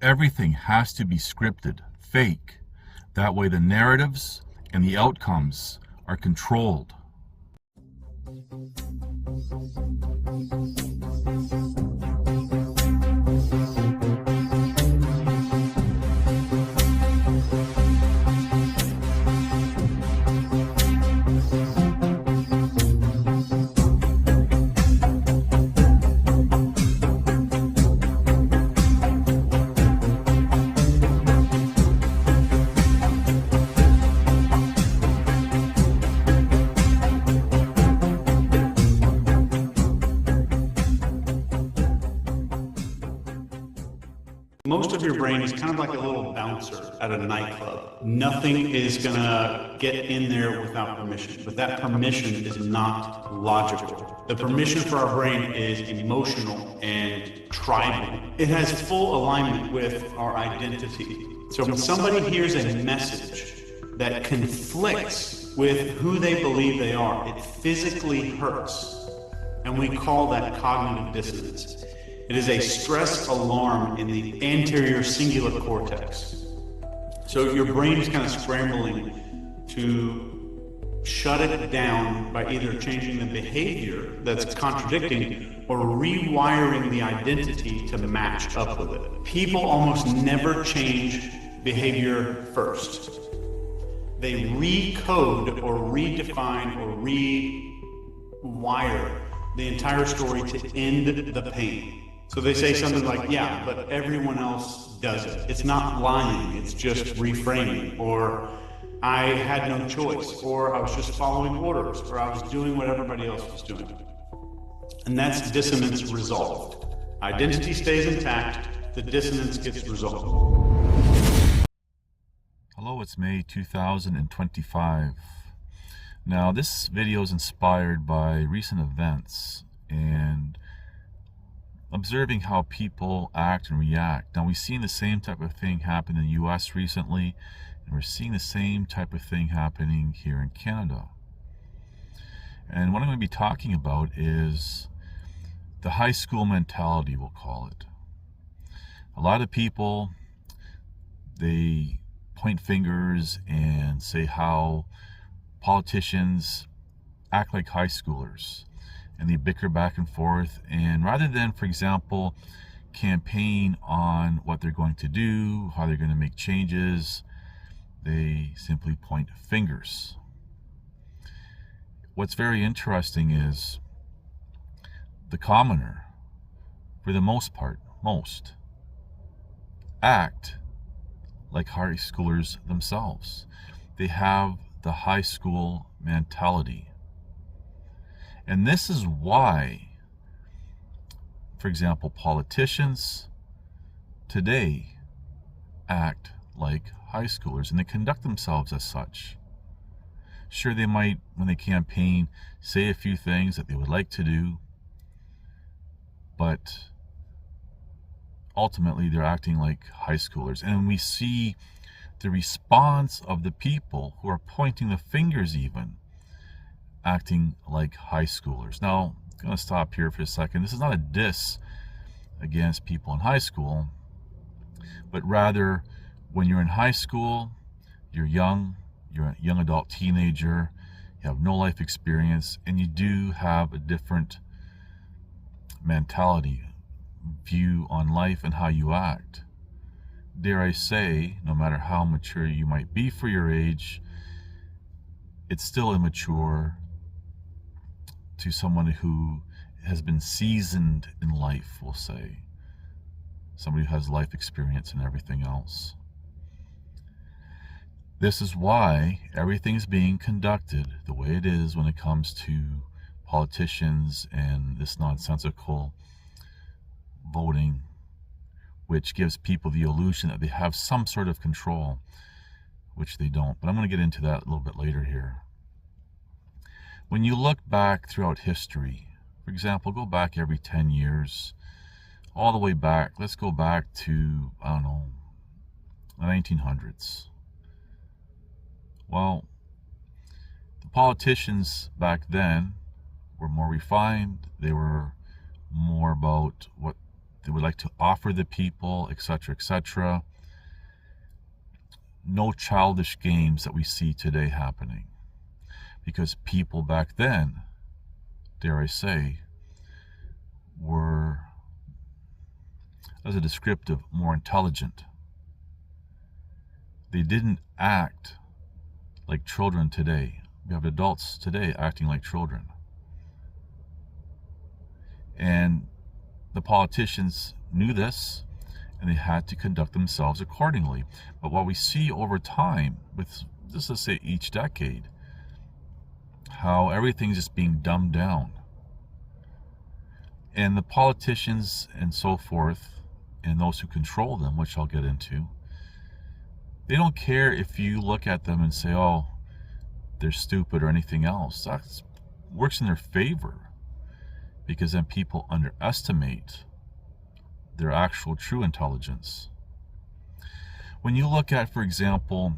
Everything has to be scripted, fake. That way the narratives and the outcomes are controlled. Most of your brain is kind of like a little bouncer at a nightclub. Nothing is gonna get in there without permission, but that permission is not logical. The permission for our brain is emotional and tribal. It has full alignment with our identity. So when somebody hears a message that conflicts with who they believe they are, it physically hurts. And we call that cognitive dissonance. It is a stress alarm in the anterior cingulate cortex. So your brain is kind of scrambling to shut it down by either changing the behavior that's contradicting or rewiring the identity to match up with it. People almost never change behavior first. They recode or redefine or rewire the entire story to end the pain. So they say something like, yeah, but everyone else does it. It's not lying, it's just reframing. Or I had no choice. Or I was just following orders. Or I was doing what everybody else was doing. And that's dissonance resolved. Identity stays intact, the dissonance gets resolved. Hello, it's May 2025. Now, this video is inspired by recent events and observing how people act and react. Now, we've seen the same type of thing happen in the US recently, and we're seeing the same type of thing happening here in Canada. And what I'm going to be talking about is the high school mentality, we'll call it. A lot of people, they point fingers and say how politicians act like high schoolers. And they bicker back and forth, and rather than, for example, campaign on what they're going to do, how they're going to make changes, they simply point fingers. What's very interesting is the commoner, for the most part, act like high schoolers themselves. They have the high school mentality. And this is why, for example, politicians today act like high schoolers, and they conduct themselves as such. Sure, they might, when they campaign, say a few things that they would like to do, but ultimately they're acting like high schoolers. And we see the response of the people who are pointing the fingers even, acting like high schoolers. Now, I'm going to stop here for a second. This is not a diss against people in high school, but rather when you're in high school, you're young, you're a young adult teenager, you have no life experience, and you do have a different mentality, view on life and how you act. Dare I say, no matter how mature you might be for your age, it's still immature to someone who has been seasoned in life, we'll say. Somebody who has life experience and everything else. This is why everything's being conducted the way it is when it comes to politicians and this nonsensical voting, which gives people the illusion that they have some sort of control, which they don't. But I'm going to get into that a little bit later here. When you look back throughout history, for example, go back every 10 years, all the way back, let's go back to, I don't know, the 1900s. Well, the politicians back then were more refined. They were more about what they would like to offer the people, etc., etc. No childish games that we see today happening. Because people back then, dare I say, were, as a descriptive, more intelligent. They didn't act like children today. We have adults today acting like children. And the politicians knew this, and they had to conduct themselves accordingly. But what we see over time, with just let's say each decade, how everything's just being dumbed down. And the politicians and so forth, and those who control them, which I'll get into, they don't care if you look at them and say, oh, they're stupid or anything else. That works in their favor, because then people underestimate their actual true intelligence. When you look at, for example,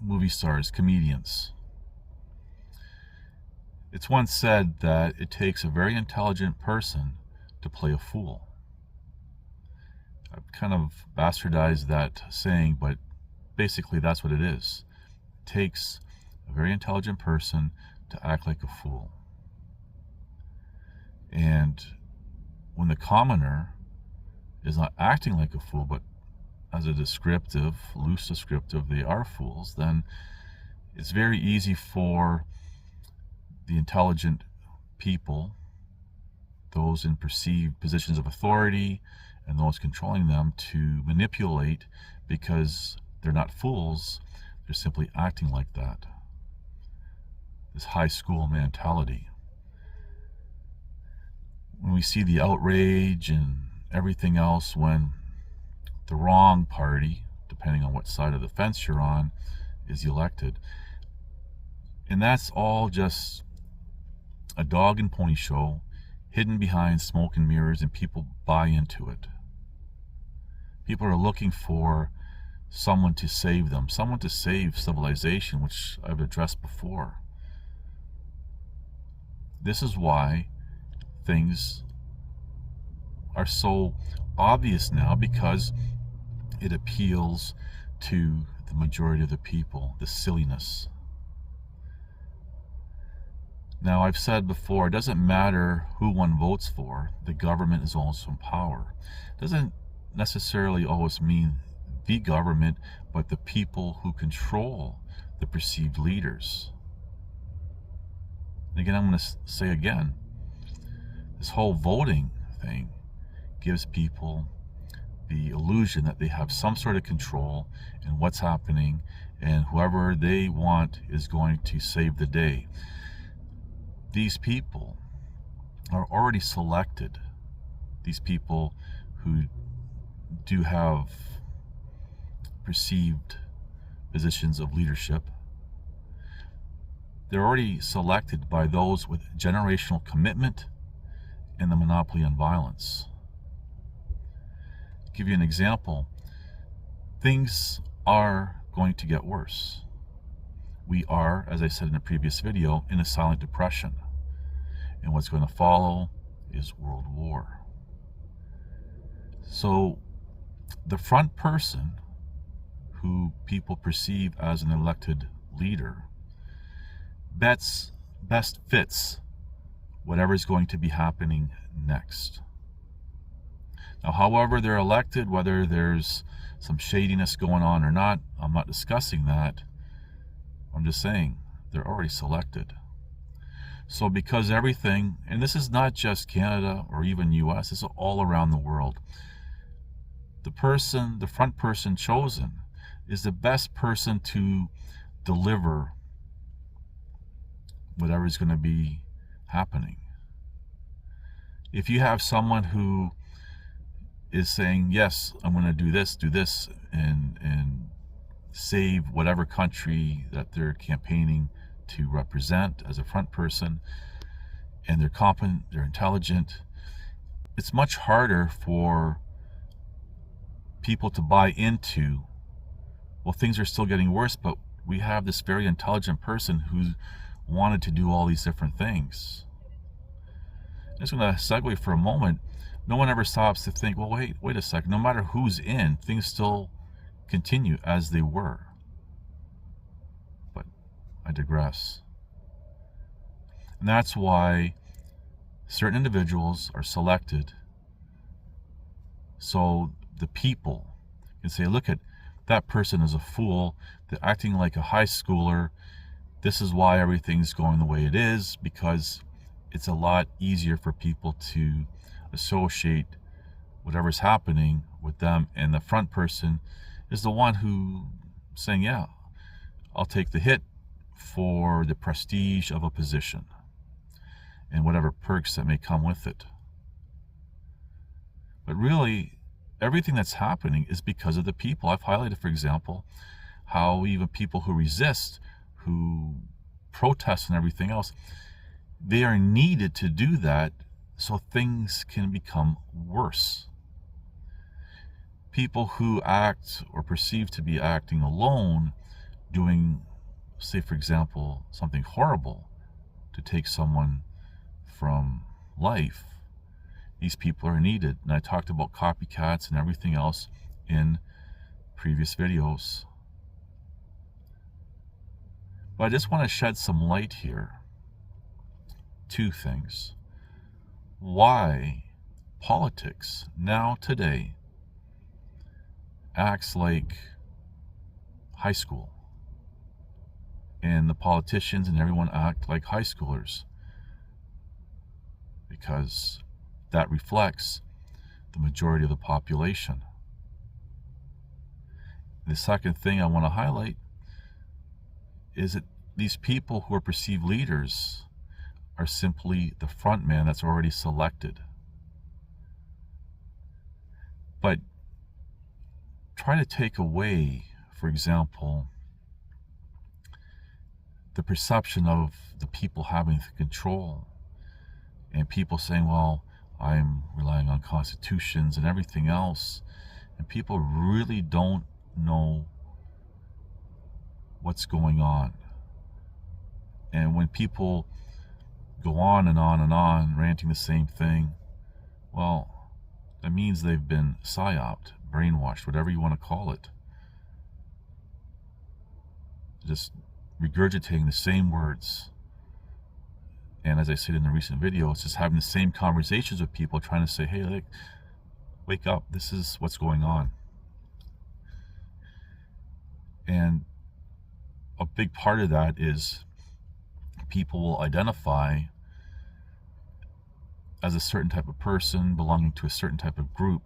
movie stars, comedians, it's once said that it takes a very intelligent person to play a fool. I've kind of bastardized that saying, but basically that's what it is. It takes a very intelligent person to act like a fool. And when the commoner is not acting like a fool, but as a descriptive, loose descriptive, they are fools, then it's very easy for the intelligent people, those in perceived positions of authority and those controlling them, to manipulate, because they're not fools, they're simply acting like that. This high school mentality. When we see the outrage and everything else when the wrong party, depending on what side of the fence you're on, is elected. And that's all just a dog and pony show hidden behind smoke and mirrors, and people buy into it. People are looking for someone to save them, someone to save civilization, which I've addressed before. This is why things are so obvious now, because it appeals to the majority of the people, the silliness. Now, I've said before, it doesn't matter who one votes for, the government is also in power. It doesn't necessarily always mean the government, but the people who control the perceived leaders. And again, I'm going to say again, this whole voting thing gives people the illusion that they have some sort of control in what's happening, and whoever they want is going to save the day. These people are already selected. These people who do have perceived positions of leadership, they're already selected by those with generational commitment and the monopoly on violence. Give you an example. Things are going to get worse. We are, as I said in a previous video, in a silent depression. And what's going to follow is world war. So the front person, who people perceive as an elected leader, best fits whatever is going to be happening next. Now, however they're elected, whether there's some shadiness going on or not, I'm not discussing that. I'm just saying they're already selected. So because everything, and this is not just Canada or even US, this is all around the world, the front person chosen is the best person to deliver whatever is going to be happening. If you have someone who is saying, yes, I'm going to do this, and save whatever country that they're campaigning to represent as a front person, and they're competent, they're intelligent, it's much harder for people to buy into, well, things are still getting worse, but we have this very intelligent person who wanted to do all these different things. I'm just going to segue for a moment. No one ever stops to think, well, wait a second. No matter who's in, things still continue as they were. But I digress. And that's why certain individuals are selected so the people can say, look at that person is a fool. They're acting like a high schooler. This is why everything's going the way it is, because it's a lot easier for people to associate whatever's happening with them, and the front person is the one who saying, yeah, I'll take the hit for the prestige of a position and whatever perks that may come with it. But really, everything that's happening is because of the people. I've highlighted, for example, how even people who resist, who protest and everything else, they are needed to do that so things can become worse. People who act or perceive to be acting alone, doing, say for example, something horrible to take someone from life, these people are needed. And I talked about copycats and everything else in previous videos. But I just want to shed some light here. Two things. Why politics now today acts like high school, and the politicians and everyone act like high schoolers, because that reflects the majority of the population. The second thing I want to highlight is that these people who are perceived leaders are simply the front man that's already selected. But try to take away, for example, the perception of the people having the control, and people saying, well, I'm relying on constitutions and everything else, and people really don't know what's going on. And when people go on and on and on, ranting the same thing, well, that means they've been psyoped, brainwashed, whatever you want to call it. Just regurgitating the same words. And as I said in the recent video, it's just having the same conversations with people, trying to say, hey, like, wake up, this is what's going on. And a big part of that is people will identify as a certain type of person belonging to a certain type of group,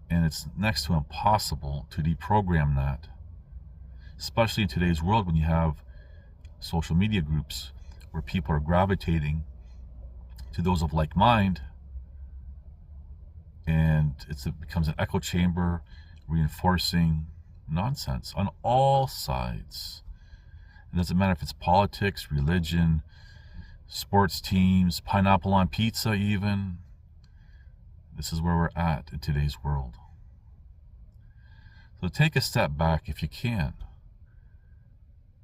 and it's next to impossible to deprogram that, especially in today's world when you have social media groups where people are gravitating to those of like mind, and it becomes an echo chamber reinforcing nonsense on all sides. It doesn't matter if it's politics, religion, sports teams, pineapple on pizza even. This is where we're at in today's world. So take a step back if you can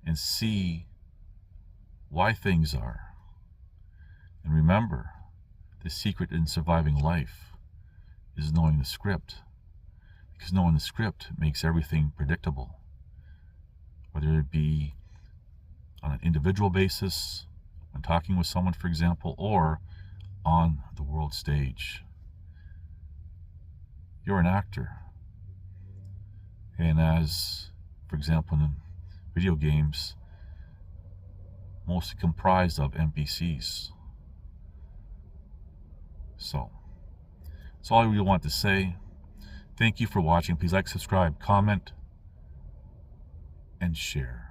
and see why things are. And remember, the secret in surviving life is knowing the script, because knowing the script makes everything predictable, whether it be on an individual basis, when talking with someone, for example, or on the world stage. You're an actor. And as, for example, in video games, mostly comprised of NPCs. So, that's all I really want to say. Thank you for watching. Please like, subscribe, comment, and share.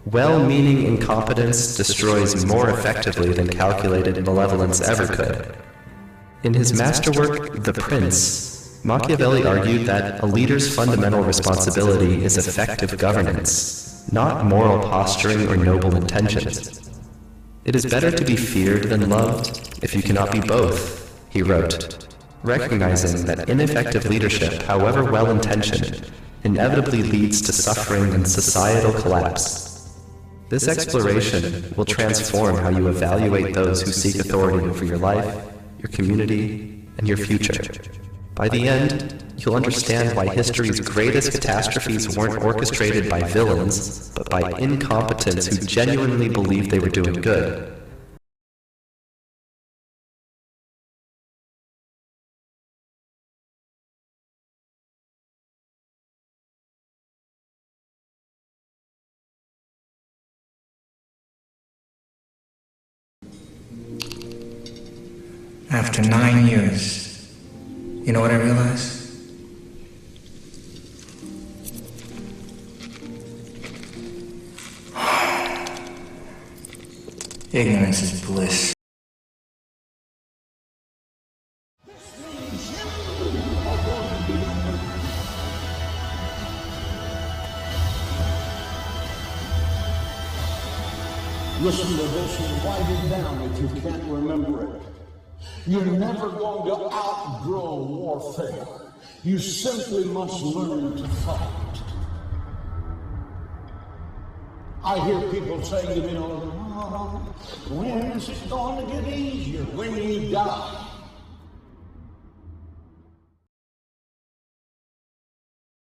Well-meaning incompetence destroys more effectively than calculated malevolence ever could. In his masterwork, The Prince, Machiavelli argued that a leader's fundamental responsibility is effective governance, not moral posturing or noble intentions. It is better to be feared than loved, if you cannot be both, he wrote, recognizing that ineffective leadership, however well-intentioned, inevitably leads to suffering and societal collapse. This exploration will transform how you evaluate those who seek authority over your life, your community, and your future. By the end, you'll understand why history's greatest catastrophes weren't orchestrated by villains, but by incompetents who genuinely believed they were doing good. After 9 years, you know what I realized? Ignorance is bliss. Listen to this and write it down if you can't remember it. You're never going to outgrow warfare. You simply must learn to fight. I hear people saying to me, oh, when is it going to get easier? When you die.